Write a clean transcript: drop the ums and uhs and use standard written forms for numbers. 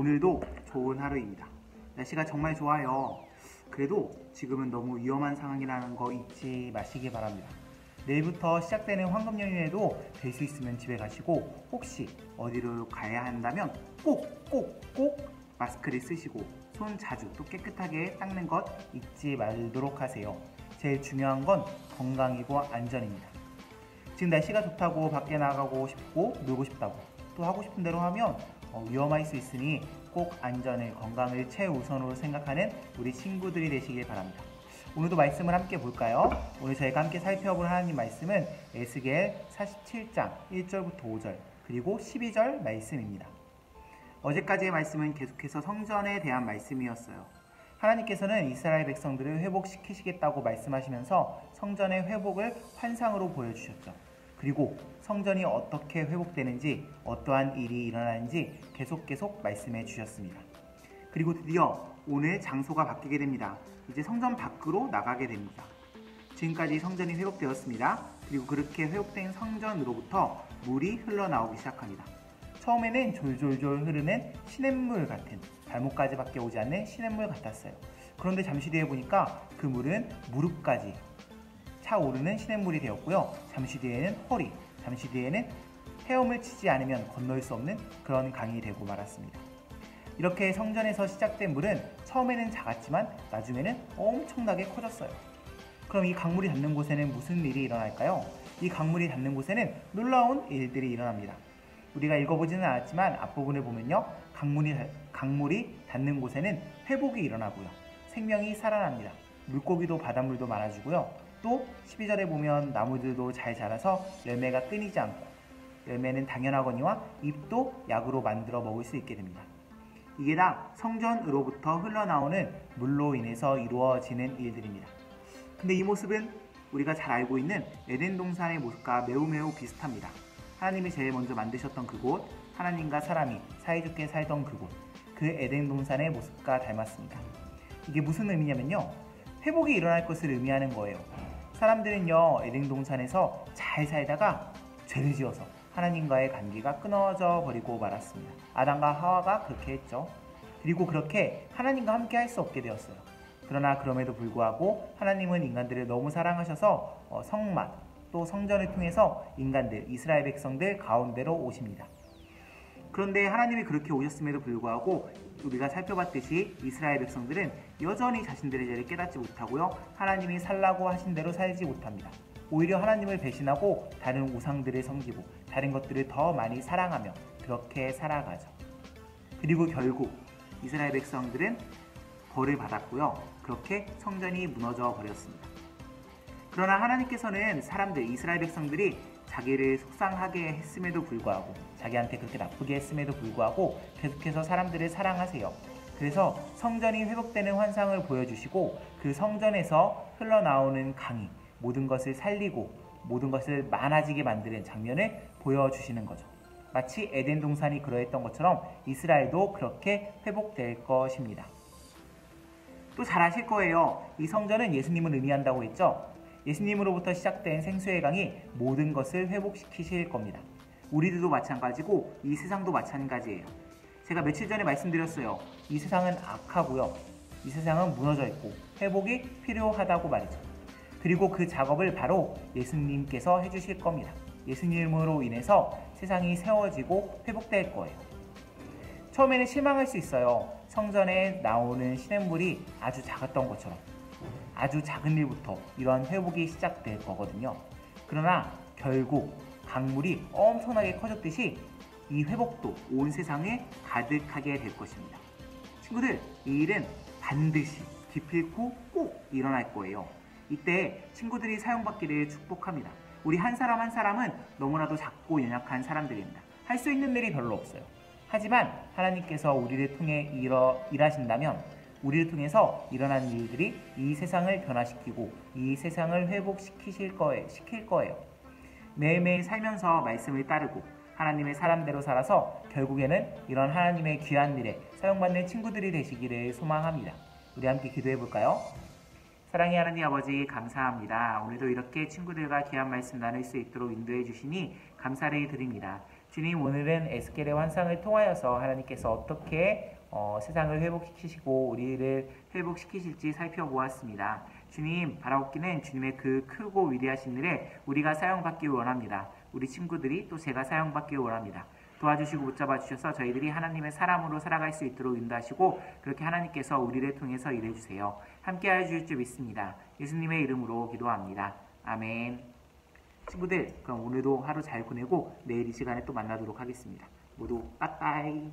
오늘도 좋은 하루입니다. 날씨가 정말 좋아요. 그래도 지금은 너무 위험한 상황이라는 거 잊지 마시기 바랍니다. 내일부터 시작되는 황금 연휴에도 될 수 있으면 집에 가시고 혹시 어디로 가야 한다면 꼭 마스크를 쓰시고 손 자주 또 깨끗하게 닦는 것 잊지 말도록 하세요. 제일 중요한 건 건강이고 안전입니다. 지금 날씨가 좋다고 밖에 나가고 싶고 놀고 싶다고 또 하고 싶은 대로 하면 위험할 수 있으니 꼭 안전을 건강을 최우선으로 생각하는 우리 친구들이 되시길 바랍니다. 오늘도 말씀을 함께 볼까요? 오늘 저희가 함께 살펴볼 하나님 말씀은 에스겔 47장 1절부터 5절 그리고 12절 말씀입니다. 어제까지의 말씀은 계속해서 성전에 대한 말씀이었어요. 하나님께서는 이스라엘 백성들을 회복시키시겠다고 말씀하시면서 성전의 회복을 환상으로 보여주셨죠. 그리고 성전이 어떻게 회복되는지 어떠한 일이 일어나는지 계속 말씀해 주셨습니다. 그리고 드디어 오늘 장소가 바뀌게 됩니다. 이제 성전 밖으로 나가게 됩니다. 지금까지 성전이 회복되었습니다. 그리고 그렇게 회복된 성전으로부터 물이 흘러나오기 시작합니다. 처음에는 졸졸 흐르는 시냇물 같은 발목까지밖에 오지 않는 시냇물 같았어요. 그런데 잠시 뒤에 보니까 그 물은 무릎까지 차오르는 시냇물이 되었고요. 잠시 뒤에는 허리, 잠시 뒤에는 헤엄을 치지 않으면 건널 수 없는 그런 강이 되고 말았습니다. 이렇게 성전에서 시작된 물은 처음에는 작았지만 나중에는 엄청나게 커졌어요. 그럼 이 강물이 닿는 곳에는 무슨 일이 일어날까요? 이 강물이 닿는 곳에는 놀라운 일들이 일어납니다. 우리가 읽어보지는 않았지만 앞부분을 보면요. 강물이 닿는 곳에는 회복이 일어나고요. 생명이 살아납니다. 물고기도 바닷물도 많아지고요. 또 12절에 보면 나무들도 잘 자라서 열매가 끊이지 않고 열매는 당연하거니와 잎도 약으로 만들어 먹을 수 있게 됩니다. 이게 다 성전으로부터 흘러나오는 물로 인해서 이루어지는 일들입니다. 근데 이 모습은 우리가 잘 알고 있는 에덴 동산의 모습과 매우 비슷합니다. 하나님이 제일 먼저 만드셨던 그곳, 하나님과 사람이 사이좋게 살던 그곳, 그 에덴 동산의 모습과 닮았습니다. 이게 무슨 의미냐면요. 회복이 일어날 것을 의미하는 거예요. 사람들은요, 에덴 동산에서 잘 살다가 죄를 지어서 하나님과의 관계가 끊어져 버리고 말았습니다. 아담과 하와가 그렇게 했죠. 그리고 그렇게 하나님과 함께 할 수 없게 되었어요. 그러나 그럼에도 불구하고 하나님은 인간들을 너무 사랑하셔서 성막 또 성전을 통해서 인간들, 이스라엘 백성들 가운데로 오십니다. 그런데 하나님이 그렇게 오셨음에도 불구하고 우리가 살펴봤듯이 이스라엘 백성들은 여전히 자신들의 죄를 깨닫지 못하고요. 하나님이 살라고 하신 대로 살지 못합니다. 오히려 하나님을 배신하고 다른 우상들을 섬기고 다른 것들을 더 많이 사랑하며 그렇게 살아가죠. 그리고 결국 이스라엘 백성들은 벌을 받았고요. 그렇게 성전이 무너져 버렸습니다. 그러나 하나님께서는 이스라엘 백성들이 자기를 속상하게 했음에도 불구하고 자기한테 그렇게 나쁘게 했음에도 불구하고 계속해서 사람들을 사랑하세요. 그래서 성전이 회복되는 환상을 보여주시고 그 성전에서 흘러나오는 강이 모든 것을 살리고 모든 것을 많아지게 만드는 장면을 보여주시는 거죠. 마치 에덴 동산이 그러했던 것처럼 이스라엘도 그렇게 회복될 것입니다. 또 잘 아실 거예요. 이 성전은 예수님을 의미한다고 했죠. 예수님으로부터 시작된 생수의 강이 모든 것을 회복시키실 겁니다. 우리들도 마찬가지고 이 세상도 마찬가지예요. 제가 며칠 전에 말씀드렸어요. 이 세상은 악하고요. 이 세상은 무너져 있고 회복이 필요하다고 말이죠. 그리고 그 작업을 바로 예수님께서 해주실 겁니다. 예수님으로 인해서 세상이 세워지고 회복될 거예요. 처음에는 실망할 수 있어요. 성전에 나오는 시냇물이 아주 작았던 것처럼 아주 작은 일부터 이러한 회복이 시작될 거거든요. 그러나 결국 강물이 엄청나게 커졌듯이 이 회복도 온 세상에 가득하게 될 것입니다. 친구들, 이 일은 반드시 기필코 꼭 일어날 거예요. 이때 친구들이 사용받기를 축복합니다. 우리 한 사람 한 사람은 너무나도 작고 연약한 사람들입니다. 할 수 있는 일이 별로 없어요. 하지만 하나님께서 우리를 통해 일하신다면 우리를 통해서 일어난 일들이 이 세상을 변화시키고 이 세상을 회복시킬 거예요. 매일매일 살면서 말씀을 따르고 하나님의 사람대로 살아서 결국에는 이런 하나님의 귀한 일에 사용받는 친구들이 되시기를 소망합니다. 우리 함께 기도해 볼까요? 사랑의 하나님 아버지 감사합니다. 오늘도 이렇게 친구들과 귀한 말씀 나눌 수 있도록 인도해 주시니 감사를 드립니다. 주님, 오늘은 에스겔의 환상을 통하여서 하나님께서 어떻게 세상을 회복시키시고 우리를 회복시키실지 살펴보았습니다. 주님, 바라옵기는 주님의 그 크고 위대하신 일에 우리가 사용받기 원합니다. 우리 친구들이 또 제가 사용받기 원합니다. 도와주시고 붙잡아 주셔서 저희들이 하나님의 사람으로 살아갈 수 있도록 인도하시고 그렇게 하나님께서 우리를 통해서 일해주세요. 함께하여 주실 줄 믿습니다. 예수님의 이름으로 기도합니다. 아멘. 친구들, 그럼 오늘도 하루 잘 보내고 내일 이 시간에 또 만나도록 하겠습니다. 모두 빠빠이.